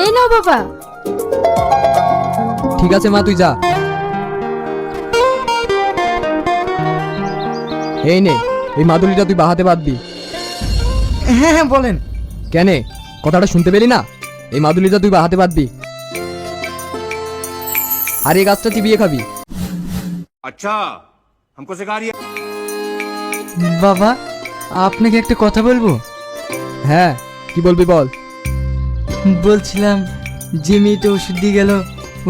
এই নাও বাবা। ঠিক আছে মা, তুই যা। এই নে, এই মাদুলিটা তুই বাহাতে বাঁধবি। হ্যাঁ হ্যাঁ বলেন। কেনে, কথাটা শুনতে পেলি না? এই মাদুলিটা তুই বাহাতে বাঁধবি, আর এই গাছটা চিবিয়ে খাবি। अच्छा हमको सिखा रही है। বাবা, আপনাকে একটা কথা বলবো? হ্যাঁ, কি বলবি বল। বলছিলাম, যে মেয়েটা ওষুধ দিয়ে গেল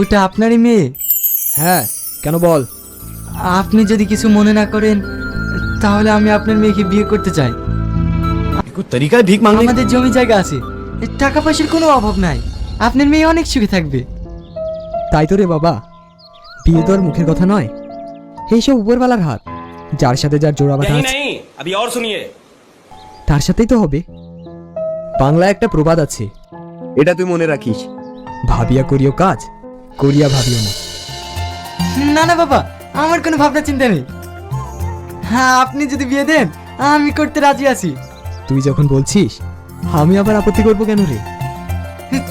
ওটা আপনারই মেয়ে? হ্যাঁ, কেন বল। আপনি যদি কিছু মনে না করেন তাহলে আমি আপনার মেয়েকে বিয়ে করতে চাই। तरीका भीख मांगने আমাদের জমি জায়গা আছে, টাকা পয়সার কোনো অভাব নাই। আপনার মেয়ে অনেক সুখে থাকবে। তাই তো রে বাবা, বিয়ে তো আর মুখের কথা নয়, এইসব উপরওয়ালার হাত। যার সাথে যার জোড়া বাঁধা আছে नहीं अभी और सुनिए। তার সাথেই তো হবে। বাংলায় একটা প্রবাদ আছে, এটা তুই মনে রাখিস, ভাবিয়া করিও কাজ, করিয়া ভাবিও না। না না বাবা, আমার কোনো ভাবনা চিন্তা নেই। হ্যাঁ, আপনি যদি বিয়ে দেন আমি করতে রাজি আছি। তুই যখন বলছিস, আমি আবার আপত্তি করবো কেন রে?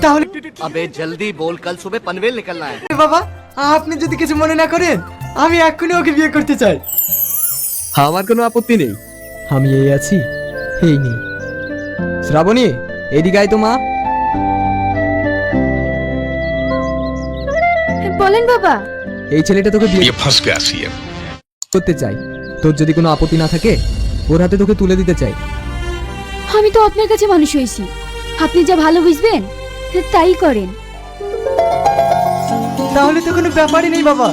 তাহলে अबे जल्दी बोल, कल सुबह पनवेल निकलना है। বাবা, আপনি যদি কিছু মনে না করেন আমি এক্ষুনি ওকে বিয়ে করতে চাই। আমার কোনো আপত্তি নেই, আমি এই আছি, এই নেই। শ্রাবণী, এদিকে আয় তো মা। বলেন বাবা। এই ছেলেটা তোকে বিয়ে फंस गया सीएम। করতে চাই, তোর যদি কোনো আপত্তি না থাকে ওর হাতে তোকে তুলে দিতে চাই। আমি তো আপনার কাছে মানুষ হয়েছি, আপনি যা ভালো বুঝবেন তাই করেন। তাহলে তো কোনো ব্যাপারই নেই বাবা।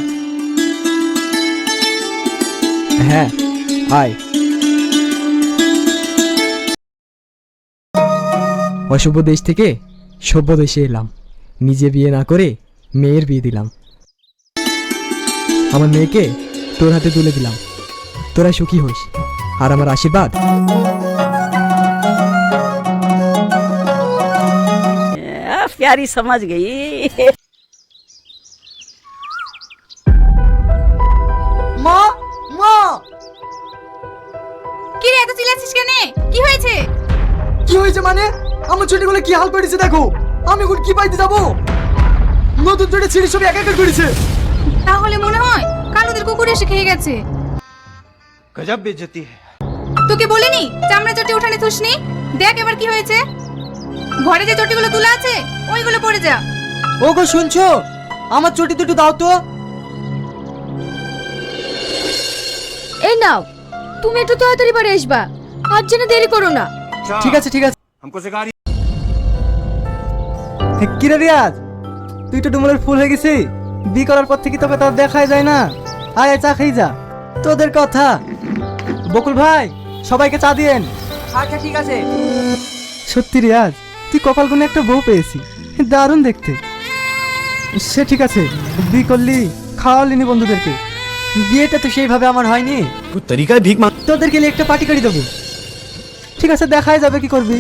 হ্যাঁ, আয়। অসভ্য দেশ থেকে সভ্য দেশে এলাম, নিজে বিয়ে না করে মেয়ের বিয়ে দিলাম। আমার মেয়েকে তোর হাতে তুলে দিলাম, তোরা সুখী হোস, আর আমার আশীর্বাদ। प्यारी समझ गई। মা, মা, কি রে, এত চিল্লাচ্ছিস কেন? কি হয়েছে? কি হয়েছে মানে? আমার ছোটগুলো কি হাল করেছে দেখো। আমি এখন কি পাইতে যাবো? নতুন ছোট ছিঁড়ি সব একাকার করেছে। তাহলে মনে হয় কালুদের কুকুর এসে খেয়ে গেছে। गजब बेइज्जती है। তোকে বলিনি চামড়া চটি উঠানে থুসনি? দেখ এবার কি হয়েছে। ঘরে যে চটিগুলো তুলে আছে ওইগুলো পড়ে যা। ও গো, শুনছো? আমার চটি দুটো দাও তো। এই নাও, তুমি একটু তাড়াতাড়ি বাড়ি আসবা, আর যেন দেরি করো না। अच्छा ঠিক আছে ঠিক আছে। हमको सिखा रही কিরে রিয়াজ, তুই তো ডুমুরের ফুল হয়ে গেছিস। বিয়ে করার পর থেকে তোকে তার দেখাই যায় না। আয় আয়, চা খেয়ে যা। তোদের কথা। বকুল ভাই, সবাইকে চা দিয়েন। আচ্ছা ঠিক আছে। সত্যি রিয়াজ, তুই কপাল গুনে একটা বউ পেয়েছি, দারুণ দেখতে। সে ঠিক আছে, বিয়ে করলি, খাওয়ালিনি বন্ধুদেরকে। বিয়েটা তো সেইভাবে আমার হয়নি। कुछ तरीका भीख मांग। তোদেরকে নিয়ে একটা পার্টি করে দেবো। ঠিক আছে, দেখাই যাবে কি করবি।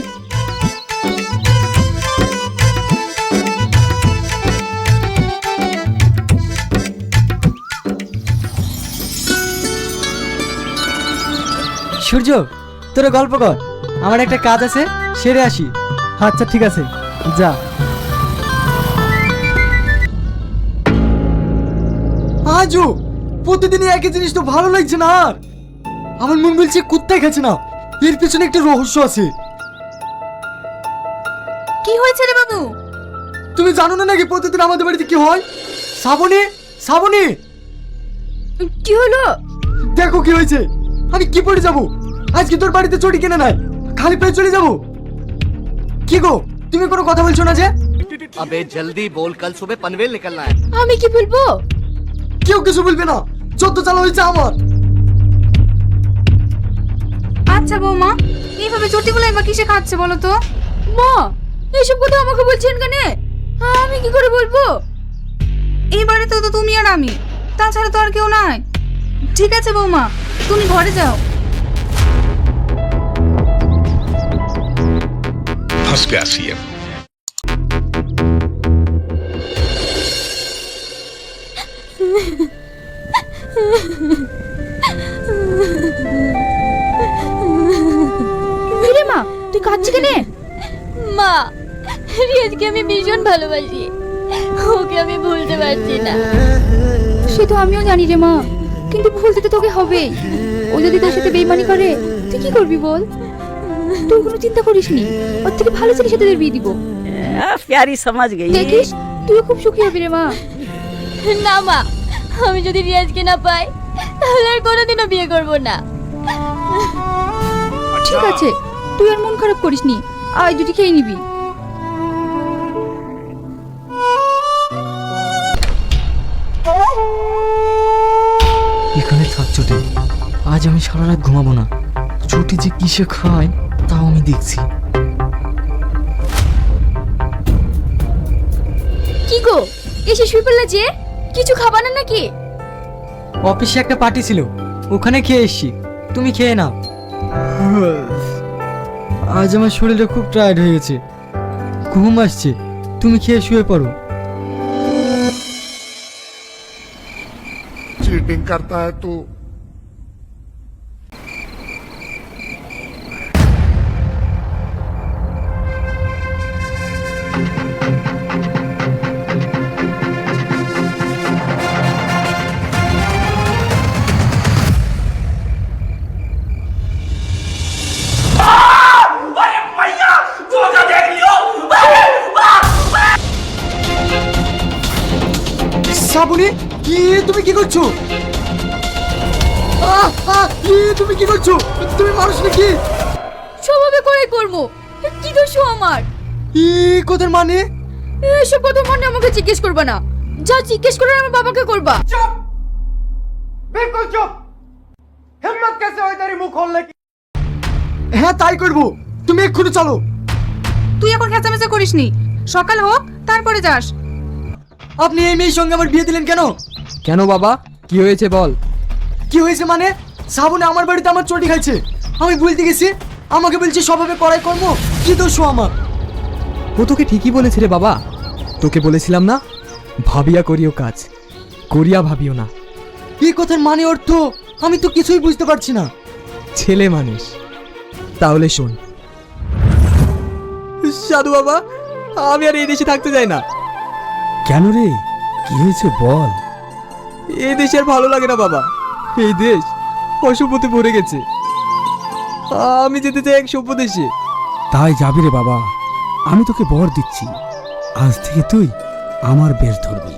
সূর্য, তোরা গল্প কর, আমার একটা কাজ আছে, সেরে আসি। আচ্ছা ঠিক আছে, যা। আজও প্রতিদিনই একই জিনিস তো ভালো লাগছে না। আর আমার মন বলছে কুত্তাই খাচ্ছে না, এর পিছনে একটা রহস্য আছে। কি হয়েছে রে বাবু? তুমি জানো না নাকি প্রতিদিন আমাদের বাড়িতে কি হয়? শ্রাবণী, শ্রাবণী, কি হলো? দেখো কি হয়েছে। আমি কি পড়ে যাব? আজকে তোর বাড়িতে চটি কিনে নাই, খালি পেয়ে চলে যাব। কি গো, তুমি কোনো কথা বলছো না যে? अबे जल्दी बोल, कल सुबह पनवेल निकलना है। আমি কি বলবো? কেউ কিছু বলবে না, যত চালা হয়েছে আমার। আচ্ছা বৌমা, এইভাবে চটিগুলো এবার কিসে খাচ্ছে বলো তো? মা, এইসব কথা আমাকে বলছেন কেন? আমি কি করে বলবো? এই বাড়িতে তো তুমি আর আমি, তাছাড়া তো আর কেউ নাই। ঠিক আছে বৌমা, তুমি ঘরে যাও। फंस गया सीएम। কিরে মা, তুই কাঁদছিস কেন? মা, রিয়াজকে আমি ভীষণ ভালোবাসি, ওকে আমি ভুলতে পারছি না। সে তো আমিও জানি রে মা, কিন্তু ভুলতে তো তোকে হবেই। ও যদি তোর সাথে বেইমানি করে তুই কি করবি বল? তুই কোনো চিন্তা করিস নি, ওর থেকে ভালো ছেলের সাথে তোর বিয়ে দিব। प्यारी समझ गई। দেখিস তুইও খুব সুখী হবি রে মা। না মা, আমি যদি রিয়াজকে না পাই তাহলে আর কোনোদিনও বিয়ে করব না। ঠিক আছে, তুই আর মন খারাপ করিস নি, আয় দুটি খেয়ে নিবি। এখানে থাক চটে, আজ আমি সারা রাত ঘুমাবো না। চটি যে কিসে খায় তাও আমি দেখছি। কি গো, এসে শুয়ে পড়লে যে? কিছু খাবা না নাকি? অফিসে একটা পার্টি ছিল, ওখানে খেয়ে এসছি। তুমি খেয়ে নাও। আজ আমার শরীরটা খুব টায়ার্ড হয়ে গেছে, ঘুম আসছে। তুমি খেয়ে শুয়ে পড়ো। चीटिंग करता है तू। শ্রাবণী, কি তুমি কি করছো? তুমি কি করছো? তুমি মানুষ নাকি? স্বভাবে করে করবো, কি দোষ আমার? কোথার মানে? এসব কথা মনে আমাকে জিজ্ঞেস করবা না, যা জিজ্ঞেস করার আমার বাবাকে করবা। बिल्कुल चुप। हिम्मत कैसे हुई तेरी मुंह खोलने की? হ্যাঁ তাই করব, তুমি এক্ষুনি চলো। তুই এখন খেঁচামেচা করিস নি, সকাল হোক তারপরে যাস। আপনি এই মেয়ের সঙ্গে আমার বিয়ে দিলেন কেন? কেন বাবা, কি হয়েছে বল? কি হয়েছে মানে? শ্রাবণী আমার বাড়িতে আমার চটি খাইছে, আমি ভুলতে গেছি। আমাকে বলছে স্বভাবে করাই কর্ম, কি দোষ আমার? ও তোকে ঠিকই বলেছে রে বাবা। তোকে বলেছিলাম না, ভাবিয়া করিও কাজ, করিয়া ভাবিও না। এই কথার মানে অর্থ আমি তো কিছুই বুঝতে পারছি না। ছেলে মানুষ, তাহলে শোন। সাধু বাবা, আমি আর এই দেশে থাকতে চাই না। কেন রে, কি হয়েছে বল? এই দেশে আর ভালো লাগে না বাবা। এই দেশ অসভ্যতে ভরে গেছে। আমি যেতে চাই এক সভ্য দেশে। তাই যাবি রে বাবা, আমি তোকে বর দিচ্ছি। আজ থেকে তুই আমার বেশ ধরবি।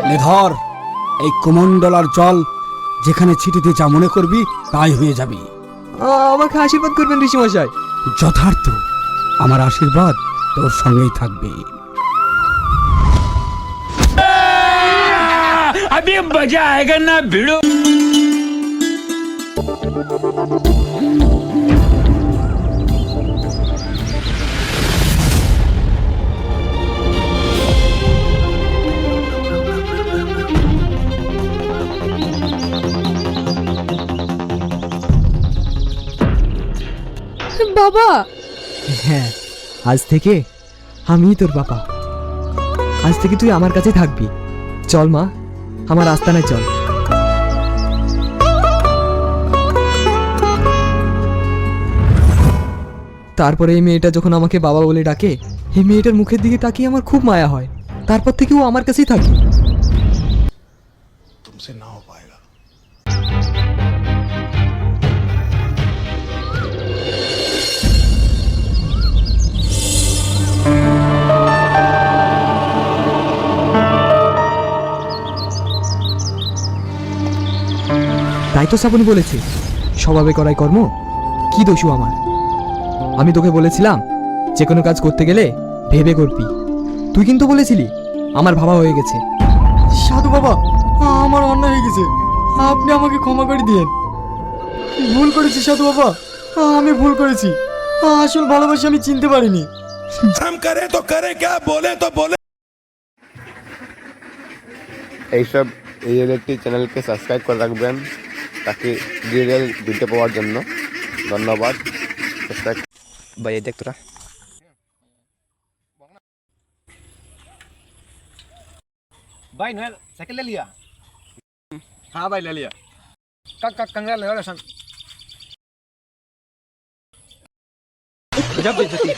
নে ধর, এই কুমণ্ডলার জল যেখানে ছিটিতে যা মনে করবি তাই হয়ে যাবি। আমাকে আশীর্বাদ করবেন ঋষিমশাই। যথার্থ, আমার আশীর্বাদ তোর সঙ্গেই থাকবে। अभी मजा आएगा ना भिड़ो। বাবা, হ্যাঁ, আজ থেকে আমি তোর বাবা। আজ থেকে তুই আমার কাছে থাকবি। চল মা, আমার আস্তানায় চল। তারপরে এই মেয়েটা যখন আমাকে বাবা বলে ডাকে, এই মেয়েটার মুখের দিকে তাকিয়ে আমার খুব মায়া হয়। তারপর থেকে ও আমার কাছেই থাকে। तुमसे ना हो पाएगा। তাই তো শ্রাবণী বলেছে, স্বভাবে করাই কর্ম, কি দোষু আমার? আমি তোকে বলেছিলাম যে কোনো কাজ করতে গেলে ভেবে করবি। তুই কিন্তু বলেছিলি আমার ভাবা হয়ে গেছে। সাধু বাবা, আমার অন্যায় হয়ে গেছে, আপনি আমাকে ক্ষমা করে দিয়েন। ভুল করেছি সাধু বাবা, আমি ভুল করেছি। আসল ভালোবাসা আমি চিনতে পারিনি। हम करे तो करे क्या, बोले तो बोले। এইসব রিয়েলিটি চ্যানেলকে সাবস্ক্রাইব করে রাখবেন তাকে রিয়েল ভিডিও পাওয়ার জন্য। ধন্যবাদ। সাবস্ক্রাইব ভাই, দেখ তোরা भाई नोएल साइकिल ले लिया? हाँ भाई ले लिया। कंग्रेचुलेशन। गजब बेइज्जती है।